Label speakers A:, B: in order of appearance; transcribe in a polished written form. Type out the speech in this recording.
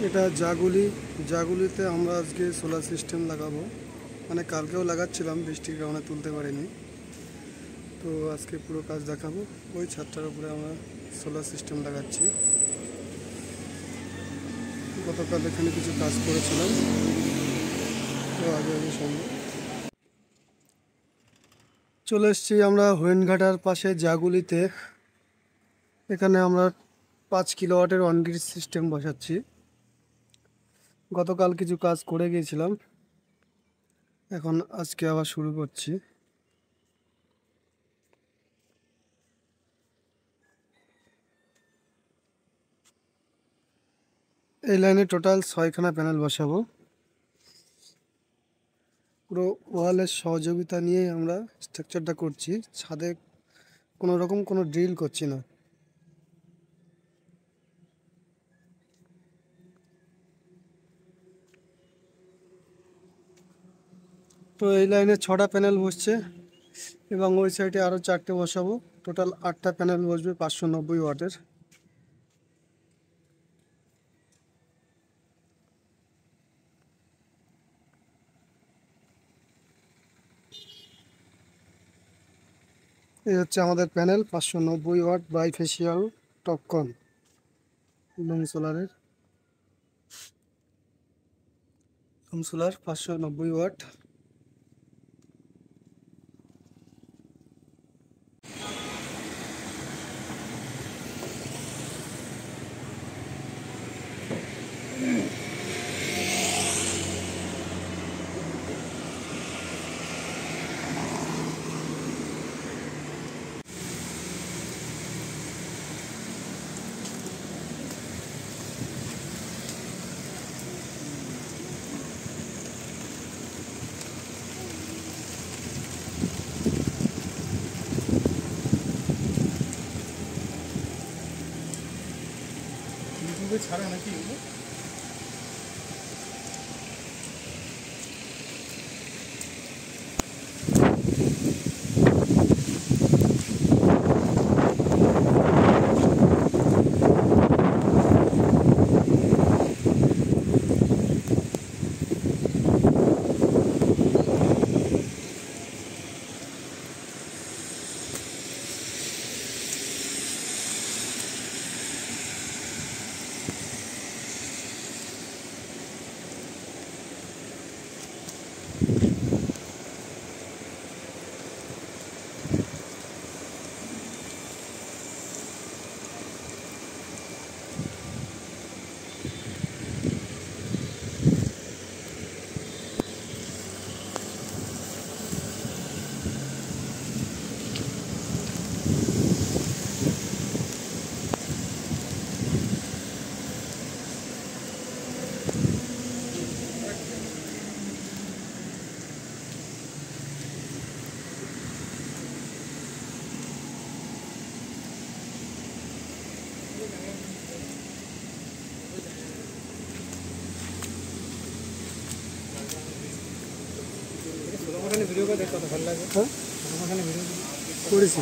A: এটা জাগুলিতে আমরা আজকে সোলার সিস্টেম লাগাবো। মানে কালকেও লাগাচ্ছিলাম, বৃষ্টির কারণে তুলতে পারিনি। তো আজকে পুরো কাজ দেখাবো। ওই ছাদটার উপরে আমরা সোলার সিস্টেম লাগাচ্ছি। গতকাল এখানে কিছু কাজ করেছিলাম, তো আগে সঙ্গে চলে এসেছি আমরা হরিণঘাটার পাশে জাগুলিতে। এখানে আমরা 5 কিলোওয়াটের অনগ্রিড সিস্টেম বসাচ্ছি। গতকাল কিছু কাজ করে গিয়েছিলাম, এখন আজকে আবার শুরু করছি। এই লাইনে টোটাল 6খানা প্যানেল বসাবো। পুরো ওয়ালের সহযোগিতা নিয়ে আমরা স্ট্রাকচারটা করছি। ছাদে কোনো রকম কোনো ড্রিল করছি না। তো এই লাইনে 6টা প্যানেল বসছে এবং ওই সাইডে আরও 4টে বসাবো। টোটাল 8টা প্যানেল বসবে 590 ওয়াটের। এই হচ্ছে আমাদের panel, 590 watt bifacial Topcon Loom solar 590 watt. ইউটিউবে ছাড়া নাকি এগুলো? ভিডিও করে দেখতে ভালো লাগে। হ্যাঁ, ভিডিও করেছি।